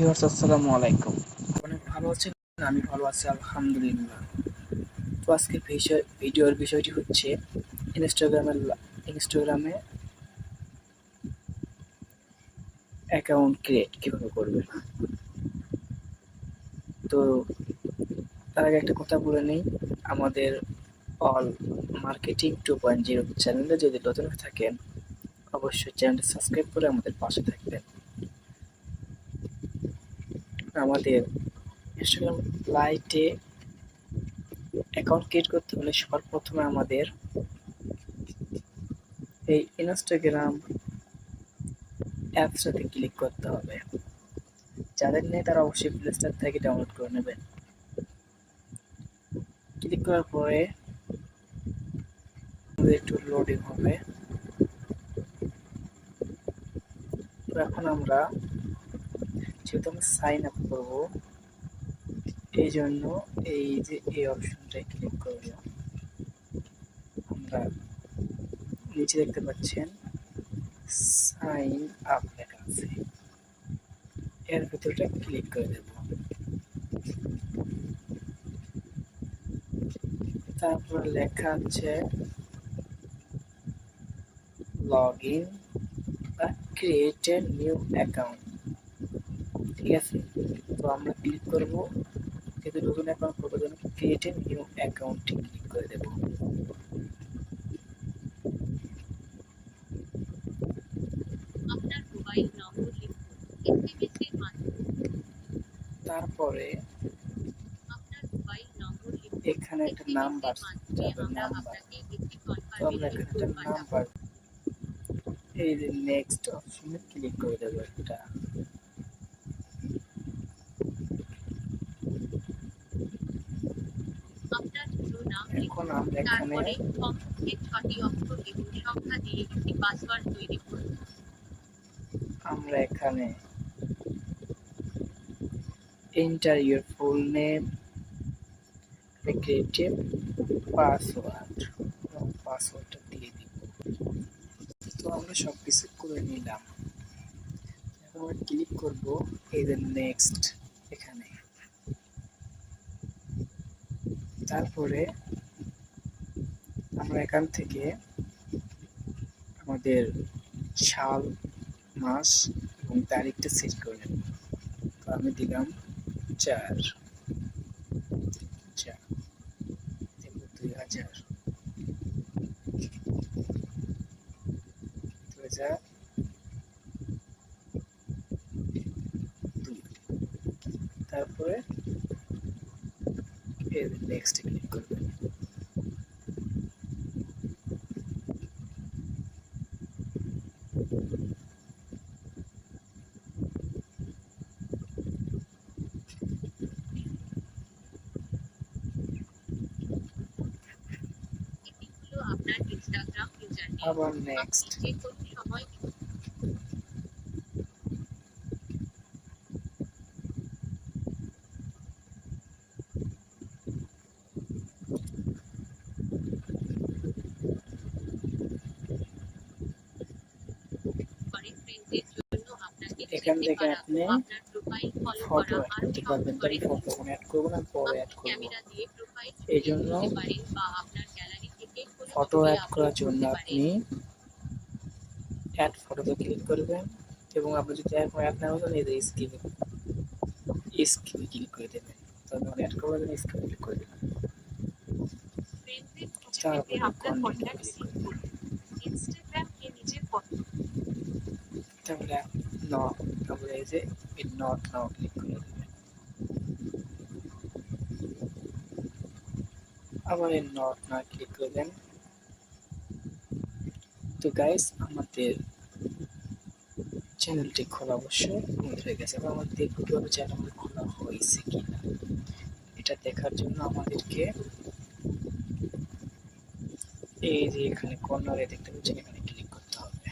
Viewers আসসালামু আলাইকুম। অনেক ভালো আছেন? আমি ভালো আছি আলহামদুলিল্লাহ। তো আজকের ভিডিওর বিষয়টি হচ্ছে ইনস্টাগ্রামে অ্যাকাউন্ট ক্রিয়েট কিভাবে করবেন। তো তার আগে একটা কথা বলে নেই, আমাদের অল মার্কেটিং 2.0 চ্যানেলে যদি নতুন হয়ে থাকেন অবশ্যই চ্যানেলটি সাবস্ক্রাইব করে আমাদের পাশে থাকবেন। আমাদের ইনস্টাগ্রাম লাইটে অ্যাকাউন্ট ক্রিয়েট করতে হলে সবার প্রথমে আমাদের এই ইনস্টাগ্রাম অ্যাপসটাতে ক্লিক করতে হবে। যাদের নেই তারা অবশ্যই প্লে স্টোর থেকে ডাউনলোড করে নেবেন। ক্লিক করার পরে আমাদের একটু লোডিং হবে। তো এখন আমরা যেহেতু আমরা সাইন আপ করবো এই জন্য এই অপশনটায় ক্লিক করব। আমরা নিচে দেখতে পাচ্ছেন সাইন আপ লেখা আছে, এর ভিতরটা ক্লিক করে দেব। তারপর লেখা আছে লগ ইন বা ক্রিয়েট এ নিউ অ্যাকাউন্ট। ঠিক আছে, তো আমরা ক্লিক করব, যেহেতু নতুন অ্যাকাউন্ট করবো জন্য ক্রিয়েট এ নিউ অ্যাকাউন্টে ক্লিক করে দেব। তারপরে এখানে একটা নাম্বার যাবে, নাম্বার। তো আমরা এখানে একটা নাম্বার, এই যে নেক্সট অপশনে ক্লিক করে দেবো একটা। এখন আমরা এখানে enter your full name, creative পাসওয়ার্ডটা দিয়ে দিব। তো আমরা সবকিছু করে নিলাম। এখন আমরা ক্লিক করব এই যে নেক্সট এখানে। তারপরে আমরা এখান থেকে আমাদের সাল, মাস এবং তারিখটা সেট করে নেব। তো আমি দিলাম 4/4/2002। তারপরে নেক্সট ক্লিক করবেন। আবার নেক্সট। এখান থেকে আপনি ফটো অ্যাড করতে পারবেন। তো আমি ফটো এখন অ্যাড করবো না, পরে অ্যাড করবো। এই জন্য ফটো অ্যাড করার জন্য আপনি অ্যাড ফটোতে ক্লিক করবেন এবং আপনি যদি এখন অ্যাড না হতেন এই যে স্কিপে ক্লিক করে দেবেন। তো আমি অ্যাড করার জন্য স্কিপে ক্লিক করে দেবেন। তারপরে কন্টিনিউ ক্লিক করবেন। তারপরে এই যে নট নাও ক্লিক করে দেবেন। আবার এই নট নাও ক্লিক করবেন। তো গাইস, আমাদের চ্যানেলটি খোলা অবশ্যই হয়ে গেছে। এবং আমরা দেখবো কিভাবে চ্যানেল খোলা হয়েছে কিনা। এটা দেখার জন্য আমাদেরকে এই যে এখানে কর্নারে দেখতে পাচ্ছেন, এখানে ক্লিক করতে হবে।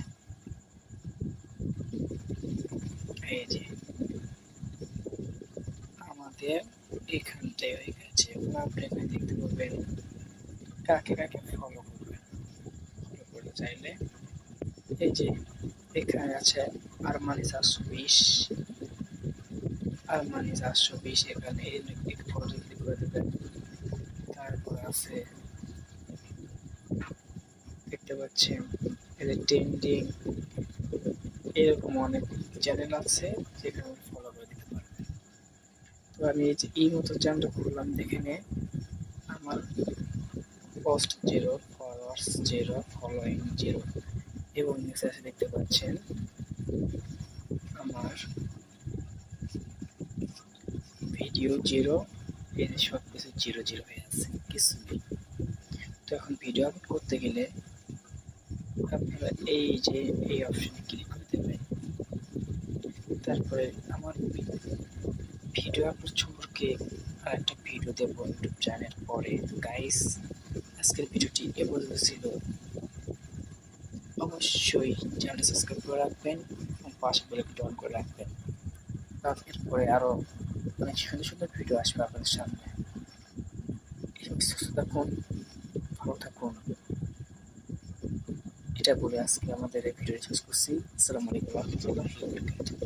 এই যে আমাদের এখানটাই হয়ে গেছে। এবং আপনি এখানে দেখতে পাবেন কাকে কাকে ফলো করবেন। ফলো করতে চাইলে এই যে এখানে আছে আরমানি 420, আর মানে 420 এখানে একটু ফটো ক্লিক করে দেবেন। তারপর আছে দেখতে পাচ্ছেন এই যে ট্রেন্ডিং, এরকম অনেক চ্যানেল আছে যেখানে ফলো করে দিতে পারবেন। তো আমি এই যে এই মতো চ্যানেলটা খুললাম, দেখেনে আমার পোস্ট 0, ফলোয়ার্স 0, ফলোয়িং 0 এবং নিচে দেখতে পাচ্ছেন আমার ভিডিও 0, এই যে সব কিছু 0 হয়ে আছে, কিছু নেই। তো এখন ভিডিও আপলোড করতে গেলে আপনারা এই যে এই অপশনে ক্লিক করে দেবেন। তারপরে আমার ভিডিও আপলোড সম্পর্কে আরেকটা ভিডিও দেবো ইউটিউব চ্যানেল পরে। গাইস, আজকের ভিডিওটি এ পর্যন্ত ছিল। অবশ্যই চ্যানেলটা সাবস্ক্রাইব করে রাখবেন এবং পাশে বেল আইকনটি অন করে রাখবেন। এরপরে আরও অনেক সুন্দর সুন্দর ভিডিও আসবে আপনাদের সামনে। সুস্থ থাকুন, ভালো থাকুন, এটা বলে আজকে আমাদের এই ভিডিও শেষ করছি। আসসালামু আলাইকুম ওয়া রাহমাতুল্লাহি ওয়া বারাকাতুহু।